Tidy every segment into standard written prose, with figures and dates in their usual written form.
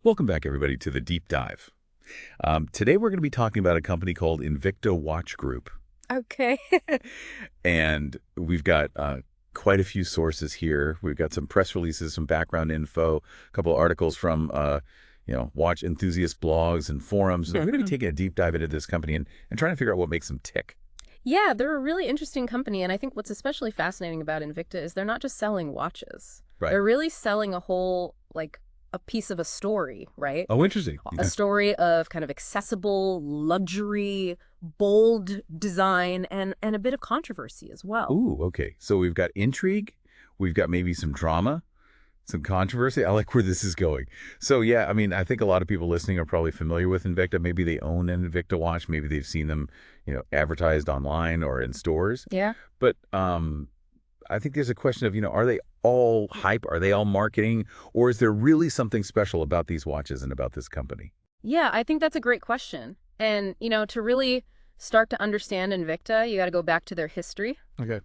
Welcome back, everybody, to the Deep Dive. Today, we're going to be talking about a company called Invicta Watch Group. Okay. And we've got quite a few sources here. We've got some press releases, some background info, a couple of articles from, watch enthusiast blogs and forums. So we're going to be taking a deep dive into this company and trying to figure out what makes them tick. Yeah, they're a really interesting company, and I think what's especially fascinating about Invicta is they're not just selling watches. Right. They're really selling a whole, a piece of a story, right? Oh, interesting. A story of kind of accessible, luxury, bold design, and a bit of controversy as well. Ooh, okay. So we've got intrigue. We've got maybe some drama, some controversy. I like where this is going. So, yeah, I mean, I think a lot of people listening are probably familiar with Invicta. Maybe they own an Invicta watch. Maybe they've seen them, advertised online or in stores. Yeah. But I think there's a question of, are they all hype? Are they all marketing? Or is there really something special about these watches and about this company? Yeah, I think that's a great question. And, to really start to understand Invicta, you got to go back to their history. Okay.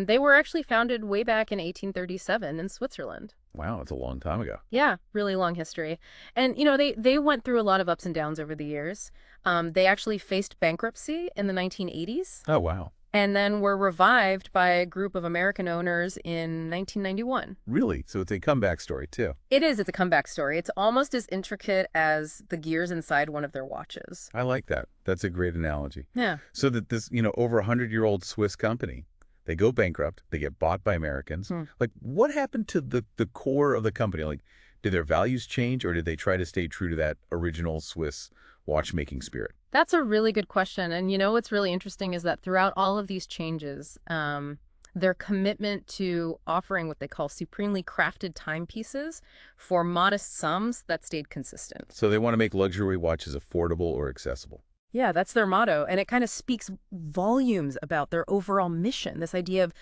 They were actually founded way back in 1837 in Switzerland. Wow, that's a long time ago. Yeah, really long history. And, they went through a lot of ups and downs over the years. They actually faced bankruptcy in the 1980s. Oh, wow. And then were revived by a group of American owners in 1991. Really? So it's a comeback story, too. It is. It's a comeback story. It's almost as intricate as the gears inside one of their watches. I like that. That's a great analogy. Yeah. So that this, over 100-year-old Swiss company, they go bankrupt, they get bought by Americans. Like, what happened to the core of the company? Like, did their values change, or did they try to stay true to that original Swiss watchmaking spirit? That's a really good question. And what's really interesting is that throughout all of these changes, their commitment to offering what they call supremely crafted timepieces for modest sums, that stayed consistent. So they want to make luxury watches affordable or accessible. Yeah, that's their motto. And it kind of speaks volumes about their overall mission, this idea of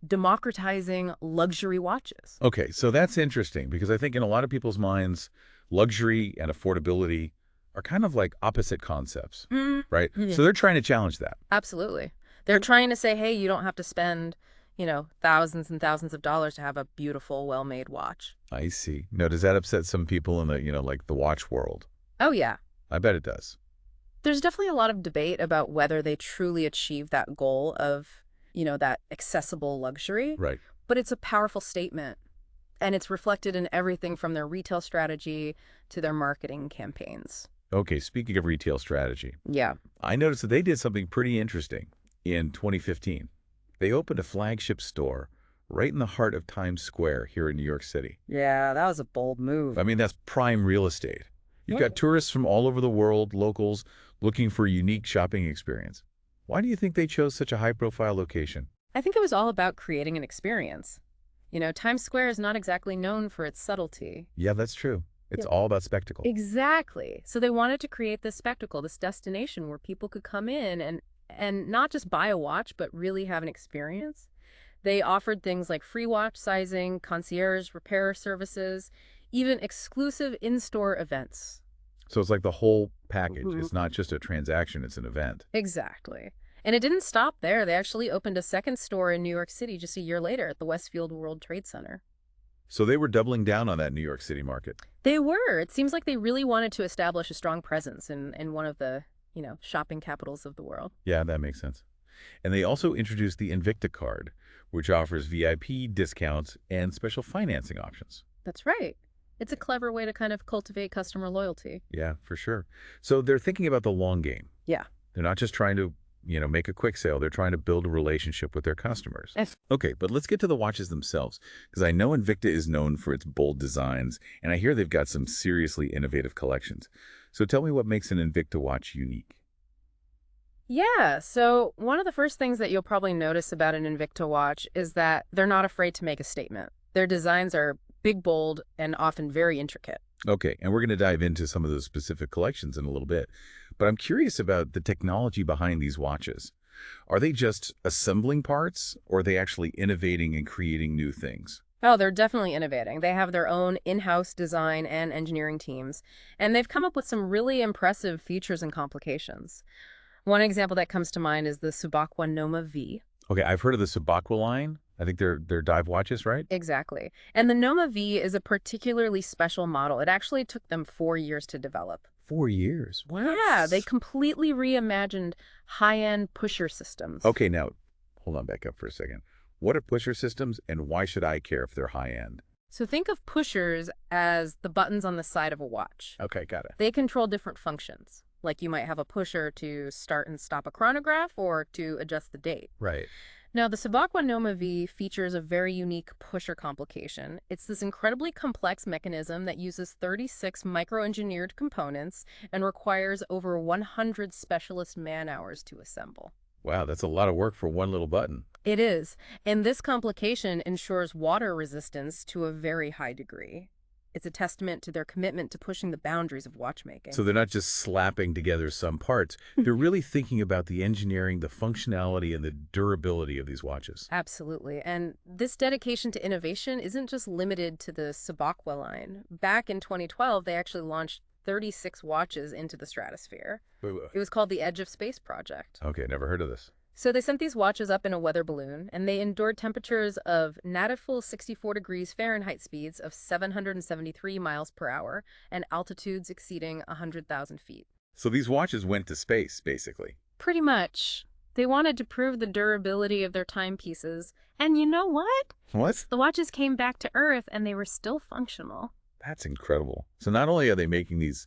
democratizing luxury watches. Okay, so that's interesting because I think in a lot of people's minds, luxury and affordability are kind of like opposite concepts, right? Yeah. So they're trying to challenge that. Absolutely. They're trying to say, hey, you don't have to spend, thousands and thousands of dollars to have a beautiful, well-made watch. I see. Now, does that upset some people in the, like the watch world? Oh, yeah. I bet it does. There's definitely a lot of debate about whether they truly achieve that goal of, that accessible luxury. Right. But it's a powerful statement. And it's reflected in everything from their retail strategy to their marketing campaigns. Okay, speaking of retail strategy, Yeah. I noticed that they did something pretty interesting in 2015. They opened a flagship store right in the heart of Times Square here in New York City. Yeah, that was a bold move. I mean, that's prime real estate. You've Yeah. got tourists from all over the world, locals, looking for a unique shopping experience. Why do you think they chose such a high-profile location? I think it was all about creating an experience. Times Square is not exactly known for its subtlety. Yeah, that's true. It's Yeah. all about spectacle. Exactly. So they wanted to create this spectacle, this destination where people could come in and not just buy a watch, but really have an experience. They offered things like free watch sizing, concierge repair services, even exclusive in-store events. So it's like the whole package. Mhm. It's not just a transaction, it's an event. Exactly. And it didn't stop there. They actually opened a second store in New York City just a year later at the Westfield World Trade Center. So they were doubling down on that New York City market. They were. It seems like they really wanted to establish a strong presence in one of the, shopping capitals of the world. Yeah, that makes sense. And they also introduced the Invicta card, which offers VIP discounts and special financing options. That's right. It's a clever way to kind of cultivate customer loyalty. Yeah, for sure. So they're thinking about the long game. Yeah. They're not just trying to, make a quick sale. They're trying to build a relationship with their customers. Okay, but let's get to the watches themselves, because I know Invicta is known for its bold designs, and I hear they've got some seriously innovative collections. So tell me what makes an Invicta watch unique. Yeah, so one of the first things that you'll probably notice about an Invicta watch is that they're not afraid to make a statement. Their designs are big, bold, and often very intricate. Okay, and we're going to dive into some of those specific collections in a little bit. But I'm curious about the technology behind these watches. Are they just assembling parts, or are they actually innovating and creating new things? Oh, they're definitely innovating. They have their own in-house design and engineering teams, and they've come up with some really impressive features and complications. One example that comes to mind is the Subakwa Noma V. Okay, I've heard of the Sabakwa line, I think they're dive watches, right? Exactly. And the Noma V is a particularly special model. It actually took them 4 years to develop. 4 years. What? Yeah, they completely reimagined high-end pusher systems. Okay, now, hold on, back up for a second. What are pusher systems, and why should I care if they're high-end? So think of pushers as the buttons on the side of a watch. Okay, got it. They control different functions. Like you might have a pusher to start and stop a chronograph or to adjust the date. Right. Now, the Sabacwa Noma V features a very unique pusher complication. It's this incredibly complex mechanism that uses 36 micro-engineered components and requires over 100 specialist man-hours to assemble. Wow, that's a lot of work for one little button. It is, and this complication ensures water resistance to a very high degree. It's a testament to their commitment to pushing the boundaries of watchmaking. So they're not just slapping together some parts. They're really thinking about the engineering, the functionality, and the durability of these watches. Absolutely. And this dedication to innovation isn't just limited to the Sabacwa line. Back in 2012, they actually launched 36 watches into the stratosphere. It was called the Edge of Space Project. Okay, never heard of this. So they sent these watches up in a weather balloon, and they endured temperatures of nautical 64 degrees Fahrenheit speeds of 773 miles per hour and altitudes exceeding 100,000 feet. So these watches went to space, basically. Pretty much. They wanted to prove the durability of their timepieces. And you know what? What? The watches came back to Earth, and they were still functional. That's incredible. So not only are they making these,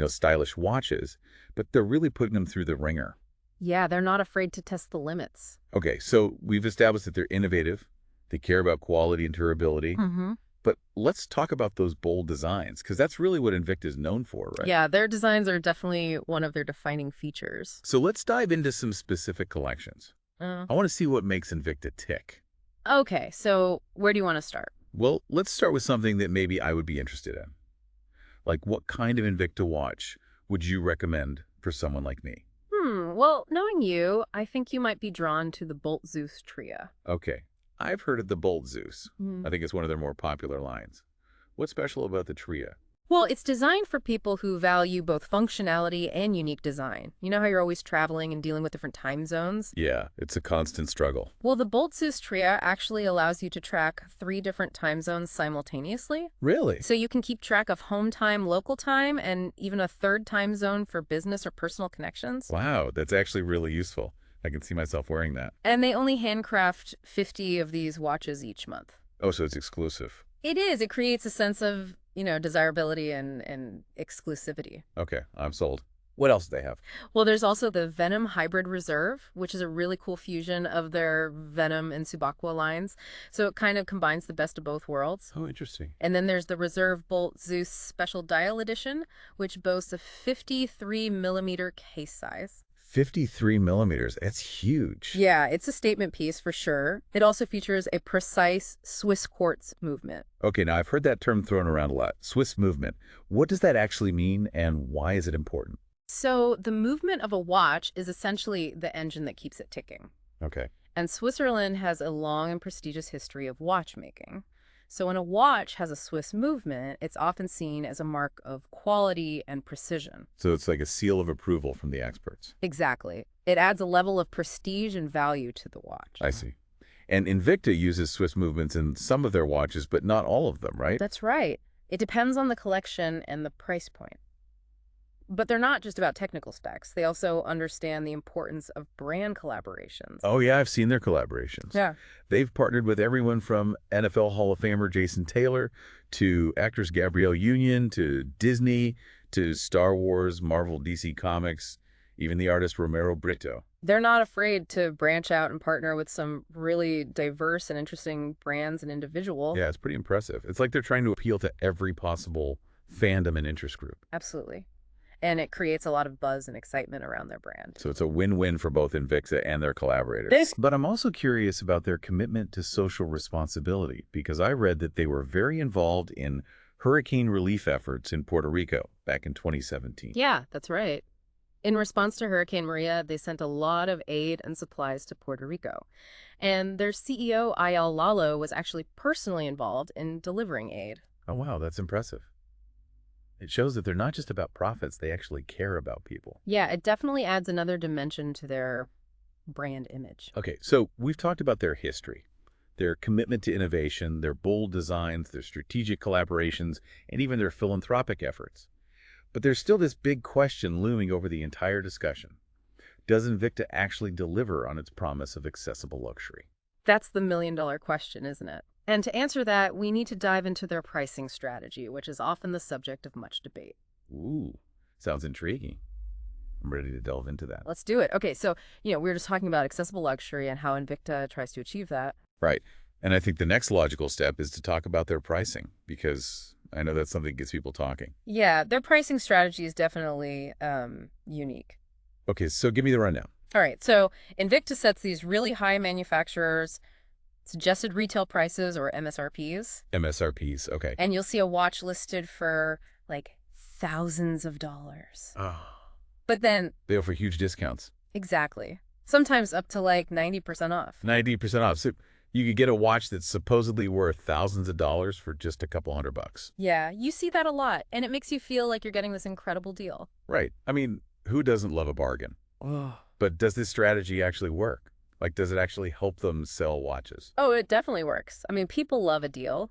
stylish watches, but they're really putting them through the ringer. Yeah, they're not afraid to test the limits. Okay, so we've established that they're innovative, they care about quality and durability, but let's talk about those bold designs, because that's really what Invicta is known for, right? Yeah, their designs are definitely one of their defining features. So let's dive into some specific collections. I want to see what makes Invicta tick. Okay, so where do you want to start? Well, let's start with something that maybe I would be interested in. Like, what kind of Invicta watch would you recommend for someone like me? Well, knowing you, I think you might be drawn to the Bolt Zeus Tria. Okay, I've heard of the Bolt Zeus. I think it's one of their more popular lines. What's special about the Tria? Well, it's designed for people who value both functionality and unique design. You know how you're always traveling and dealing with different time zones? Yeah, it's a constant struggle. Well, the Bolt Zeus Tria actually allows you to track 3 different time zones simultaneously. Really? So you can keep track of home time, local time, and even a 3rd time zone for business or personal connections. Wow, that's actually really useful. I can see myself wearing that. And they only handcraft 50 of these watches each month. Oh, so it's exclusive. It is. It creates a sense of, desirability and exclusivity. Okay, I'm sold. What else do they have? Well, there's also the Venom Hybrid Reserve, which is a really cool fusion of their Venom and Sabacwa lines. So it kind of combines the best of both worlds. Oh, interesting. And then there's the Reserve Bolt Zeus Special Dial Edition, which boasts a 53-millimeter case size. 53 millimeters. That's huge. Yeah, it's a statement piece for sure. It also features a precise Swiss quartz movement. Okay, now I've heard that term thrown around a lot. Swiss movement. What does that actually mean, and why is it important? So the movement of a watch is essentially the engine that keeps it ticking. Okay. And Switzerland has a long and prestigious history of watchmaking. So when a watch has a Swiss movement, it's often seen as a mark of quality and precision. So it's like a seal of approval from the experts. Exactly. It adds a level of prestige and value to the watch. I see. And Invicta uses Swiss movements in some of their watches, but not all of them, right? That's right. It depends on the collection and the price point. But they're not just about technical specs. They also understand the importance of brand collaborations. Oh, yeah, I've seen their collaborations. Yeah. They've partnered with everyone from NFL Hall of Famer Jason Taylor to actress Gabrielle Union to Disney to Star Wars, Marvel, DC Comics, even the artist Romero Brito. They're not afraid to branch out and partner with some really diverse and interesting brands and individuals. Yeah, it's pretty impressive. It's like they're trying to appeal to every possible fandom and interest group. Absolutely. And it creates a lot of buzz and excitement around their brand. So it's a win-win for both Invicta and their collaborators. But I'm also curious about their commitment to social responsibility, because I read that they were very involved in hurricane relief efforts in Puerto Rico back in 2017. Yeah, that's right. In response to Hurricane Maria, they sent a lot of aid and supplies to Puerto Rico. And their CEO, Ayal Lalo, was actually personally involved in delivering aid. Oh, wow, that's impressive. It shows that they're not just about profits, they actually care about people. Yeah, it definitely adds another dimension to their brand image. Okay, so we've talked about their history, their commitment to innovation, their bold designs, their strategic collaborations, and even their philanthropic efforts. But there's still this big question looming over the entire discussion. Does Invicta actually deliver on its promise of accessible luxury? That's the million-dollar question, isn't it? And to answer that, we need to dive into their pricing strategy, which is often the subject of much debate. Ooh, sounds intriguing. I'm ready to delve into that. Let's do it. Okay, so, we were just talking about accessible luxury and how Invicta tries to achieve that. Right. And I think the next logical step is to talk about their pricing, because I know that's something that gets people talking. Yeah, their pricing strategy is definitely unique. Okay, so give me the rundown. All right, so Invicta sets these really high manufacturers' suggested retail prices, or MSRPs. MSRPs, okay. And you'll see a watch listed for, like, thousands of dollars. Oh. But then... They offer huge discounts. Exactly. Sometimes up to, like, 90% off. 90% off. So you could get a watch that's supposedly worth thousands of dollars for just a couple $100. Yeah, you see that a lot, and it makes you feel like you're getting this incredible deal. Right. I mean, who doesn't love a bargain? Oh. But does this strategy actually work? Like, does it actually help them sell watches? Oh, it definitely works. I mean, people love a deal,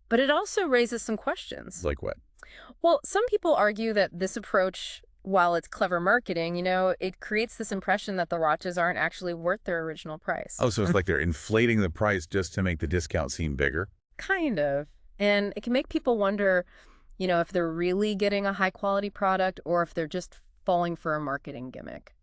but it also raises some questions. Like what? Well, some people argue that this approach, while it's clever marketing, it creates this impression that the watches aren't actually worth their original price. Oh, so it's like they're inflating the price just to make the discount seem bigger? Kind of. And it can make people wonder, if they're really getting a high-quality product or if they're just falling for a marketing gimmick.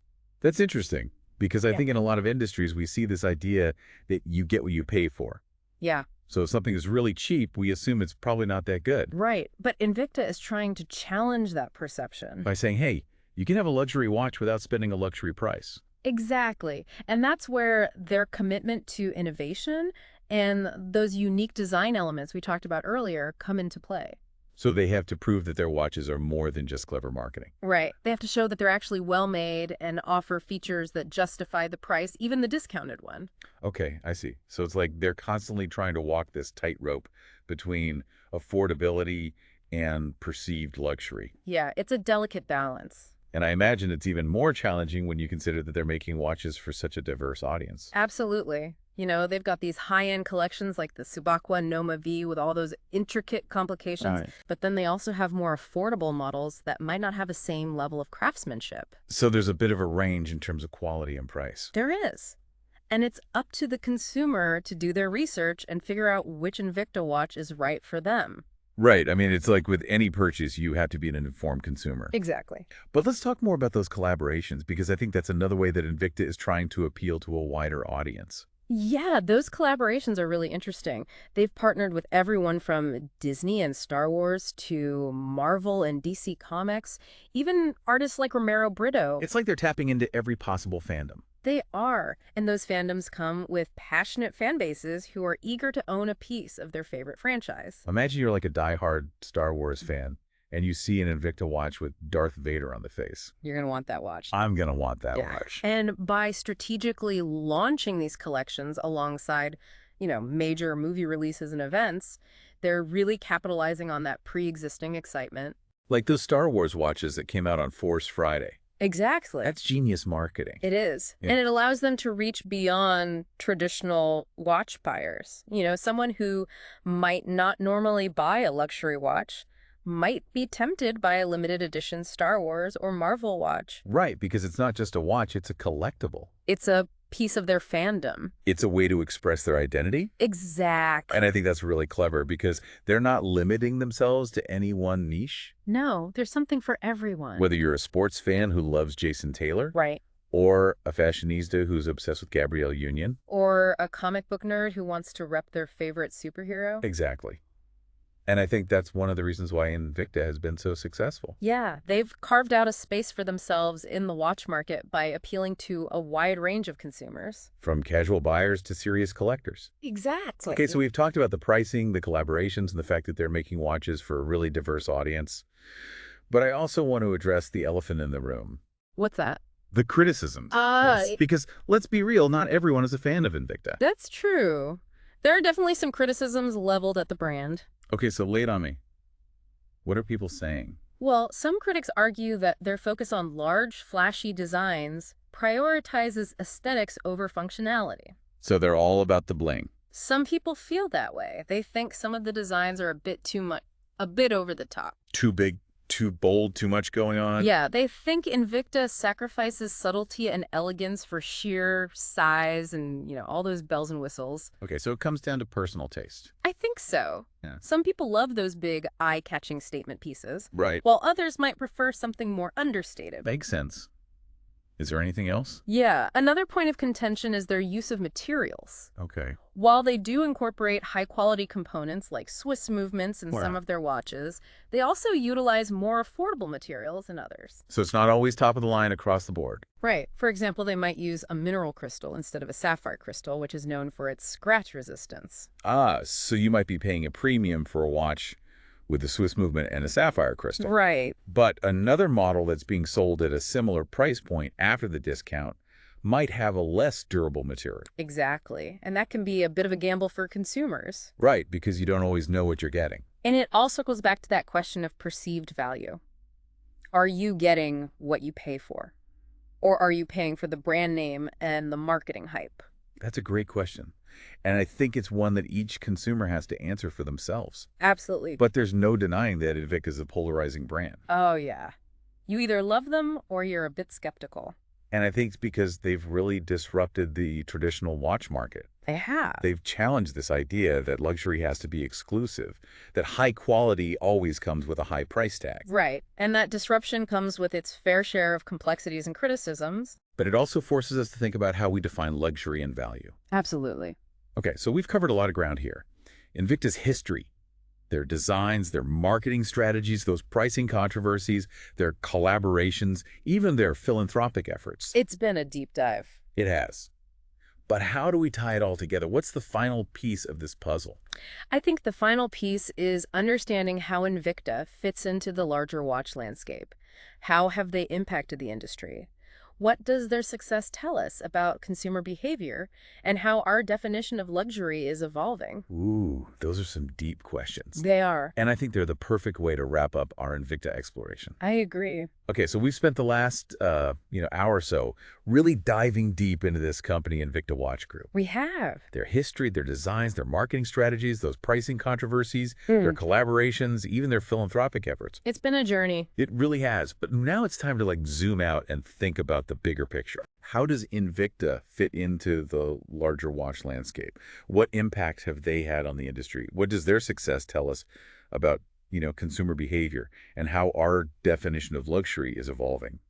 That's interesting, because I think in a lot of industries, we see this idea that you get what you pay for. Yeah. So if something is really cheap, we assume it's probably not that good. Right. But Invicta is trying to challenge that perception. By saying, hey, you can have a luxury watch without spending a luxury price. Exactly. And that's where their commitment to innovation and those unique design elements we talked about earlier come into play. So they have to prove that their watches are more than just clever marketing. Right. They have to show that they're actually well-made and offer features that justify the price, even the discounted one. Okay, I see. So it's like they're constantly trying to walk this tightrope between affordability and perceived luxury. Yeah, it's a delicate balance. And I imagine it's even more challenging when you consider that they're making watches for such a diverse audience. Absolutely. They've got these high-end collections like the Subakwa Noma V with all those intricate complications, Right. But then they also have more affordable models that might not have the same level of craftsmanship. So there's a bit of a range in terms of quality and price. There is. And it's up to the consumer to do their research and figure out which Invicta watch is right for them. Right. I mean, it's like with any purchase, you have to be an informed consumer. Exactly. But let's talk more about those collaborations, because I think that's another way that Invicta is trying to appeal to a wider audience. Yeah, those collaborations are really interesting. They've partnered with everyone from Disney and Star Wars to Marvel and DC Comics, even artists like Romero Brito. It's like they're tapping into every possible fandom. They are, and those fandoms come with passionate fan bases who are eager to own a piece of their favorite franchise. Imagine you're like a diehard Star Wars fan, and you see an Invicta watch with Darth Vader on the face. You're going to want that watch. I'm going to want that watch. And by strategically launching these collections alongside, major movie releases and events, they're really capitalizing on that pre-existing excitement. Like those Star Wars watches that came out on Force Friday. Exactly. That's genius marketing. It is. Yeah. And it allows them to reach beyond traditional watch buyers. Someone who might not normally buy a luxury watch might be tempted by a limited edition Star Wars or Marvel watch. Right, because it's not just a watch, it's a collectible. It's a piece of their fandom. It's a way to express their identity. Exactly. And I think that's really clever, because they're not limiting themselves to any one niche. No, there's something for everyone. Whether you're a sports fan who loves Jason Taylor. Right. Or a fashionista who's obsessed with Gabrielle Union. Or a comic book nerd who wants to rep their favorite superhero. Exactly. And I think that's one of the reasons why Invicta has been so successful. Yeah, they've carved out a space for themselves in the watch market by appealing to a wide range of consumers. From casual buyers to serious collectors. Exactly. Okay, so we've talked about the pricing, the collaborations, and the fact that they're making watches for a really diverse audience. But I also want to address the elephant in the room. What's that? The criticisms. Because let's be real, not everyone is a fan of Invicta. That's true. There are definitely some criticisms leveled at the brand. Okay, so lay it on me. What are people saying? Well, some critics argue that their focus on large, flashy designs prioritizes aesthetics over functionality. So they're all about the bling. Some people feel that way. They think some of the designs are a bit too much, a bit over the top. Too big, too bold, too much going on? Yeah, they think Invicta sacrifices subtlety and elegance for sheer size and, all those bells and whistles. Okay, so it comes down to personal taste. I think so. Yeah. Some people love those big, eye-catching statement pieces, Right. while others might prefer something more understated. Makes sense. Is there anything else? Yeah, another point of contention is their use of materials. Okay. While they do incorporate high-quality components like Swiss movements in some Wow. of their watches, they also utilize more affordable materials in others. So it's not always top of the line across the board. Right. For example, they might use a mineral crystal instead of a sapphire crystal, which is known for its scratch resistance. Ah, so you might be paying a premium for a watch with the Swiss movement and a sapphire crystal. Right. But another model that's being sold at a similar price point after the discount might have a less durable material. Exactly. And that can be a bit of a gamble for consumers. Right, because you don't always know what you're getting. And it also goes back to that question of perceived value. Are you getting what you pay for? Or are you paying for the brand name and the marketing hype? That's a great question. And I think it's one that each consumer has to answer for themselves. Absolutely. But there's no denying that Invicta is a polarizing brand. Oh, yeah. You either love them or you're a bit skeptical. And I think it's because they've really disrupted the traditional watch market. They have. They've challenged this idea that luxury has to be exclusive, that high quality always comes with a high price tag. Right. And that disruption comes with its fair share of complexities and criticisms. But it also forces us to think about how we define luxury and value. Absolutely. Okay, so we've covered a lot of ground here. Invicta's history, their designs, their marketing strategies, those pricing controversies, their collaborations, even their philanthropic efforts. It's been a deep dive. It has. But how do we tie it all together? What's the final piece of this puzzle? I think the final piece is understanding how Invicta fits into the larger watch landscape. How have they impacted the industry? What does their success tell us about consumer behavior and how our definition of luxury is evolving? Ooh, those are some deep questions. They are. And I think they're the perfect way to wrap up our Invicta exploration. I agree. Okay, so we've spent the last hour or so really diving deep into this company, Invicta Watch Group. We have. Their history, their designs, their marketing strategies, those pricing controversies, their collaborations, even their philanthropic efforts. It's been a journey. It really has. But now it's time to zoom out and think about the bigger picture. How does Invicta fit into the larger watch landscape? What impact have they had on the industry? What does their success tell us about consumer behavior and how our definition of luxury is evolving?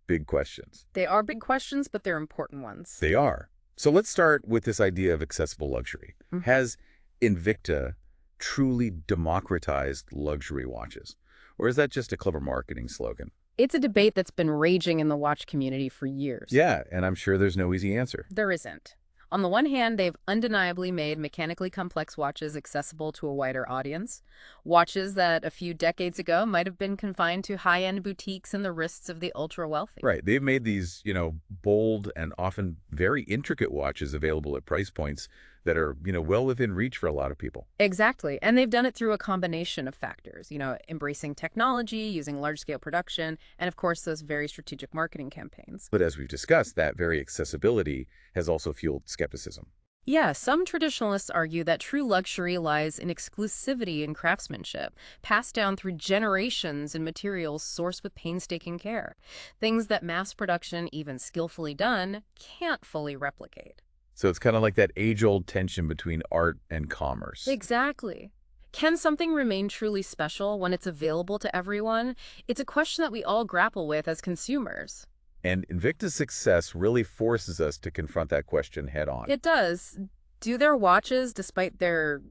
Big questions. They are big questions, but they're important ones. They are. So let's start with this idea of accessible luxury. Has Invicta truly democratized luxury watches? Or is that just a clever marketing slogan? It's a debate that's been raging in the watch community for years. Yeah, and I'm sure there's no easy answer. There isn't. On the one hand, they've undeniably made mechanically complex watches accessible to a wider audience. Watches that a few decades ago might have been confined to high-end boutiques and the wrists of the ultra-wealthy. Right. They've made these, bold and often very intricate watches available at price points that are, well within reach for a lot of people. Exactly. And they've done it through a combination of factors, embracing technology, using large-scale production, and of course, those very strategic marketing campaigns. But as we've discussed, that very accessibility has also fueled skepticism. Yeah, some traditionalists argue that true luxury lies in exclusivity and craftsmanship, passed down through generations in materials sourced with painstaking care, things that mass production, even skillfully done, can't fully replicate. So it's kind of like that age-old tension between art and commerce. Exactly. Can something remain truly special when it's available to everyone? It's a question that we all grapple with as consumers. And Invicta's success really forces us to confront that question head on. It does. Do their watches, despite their,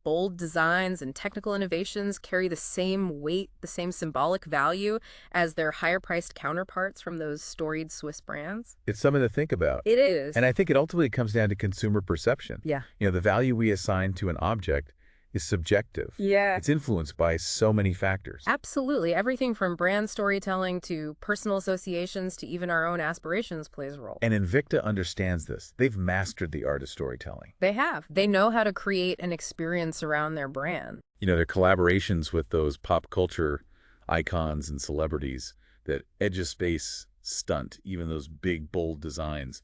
bold designs and technical innovations, carry the same weight, the same symbolic value as their higher-priced counterparts from those storied Swiss brands? It's something to think about. It is. And I think it ultimately comes down to consumer perception. Yeah. The value we assign to an object is subjective. Yeah. It's influenced by so many factors. Absolutely. Everything from brand storytelling to personal associations to even our own aspirations plays a role. And Invicta understands this. They've mastered the art of storytelling. They have. They know how to create an experience around their brand. Their collaborations with those pop culture icons and celebrities, that edge of space stunt, even those big, bold designs,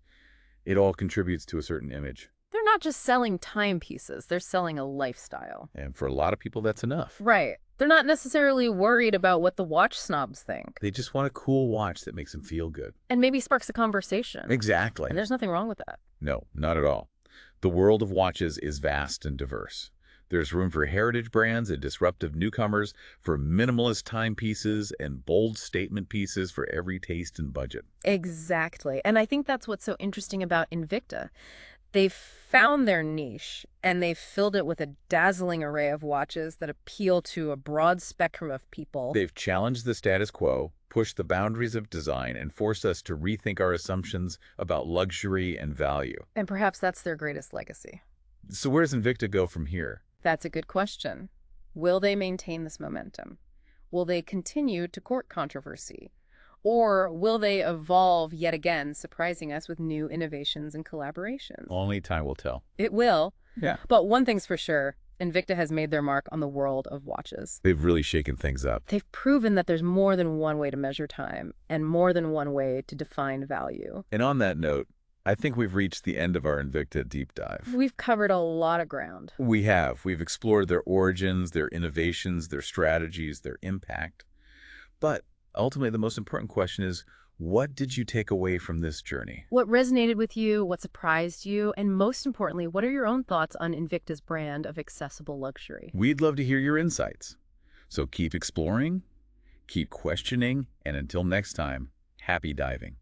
it all contributes to a certain image. They're not just selling timepieces, they're selling a lifestyle. And for a lot of people, that's enough. Right. They're not necessarily worried about what the watch snobs think. They just want a cool watch that makes them feel good. And maybe sparks a conversation. Exactly. And there's nothing wrong with that. No, not at all. The world of watches is vast and diverse. There's room for heritage brands and disruptive newcomers, for minimalist timepieces and bold statement pieces for every taste and budget. Exactly. And I think that's what's so interesting about Invicta. They've found their niche, and they've filled it with a dazzling array of watches that appeal to a broad spectrum of people. They've challenged the status quo, pushed the boundaries of design, and forced us to rethink our assumptions about luxury and value. And perhaps that's their greatest legacy. So where does Invicta go from here? That's a good question. Will they maintain this momentum? Will they continue to court controversy? Or will they evolve yet again, surprising us with new innovations and collaborations? Only time will tell. It will. Yeah. But one thing's for sure, Invicta has made their mark on the world of watches. They've really shaken things up. They've proven that there's more than one way to measure time and more than one way to define value. And on that note, I think we've reached the end of our Invicta deep dive. We've covered a lot of ground. We have. We've explored their origins, their innovations, their strategies, their impact. But ultimately, the most important question is, what did you take away from this journey? What resonated with you, what surprised you, and most importantly, what are your own thoughts on Invicta's brand of accessible luxury? We'd love to hear your insights. So keep exploring, keep questioning, and until next time, happy diving.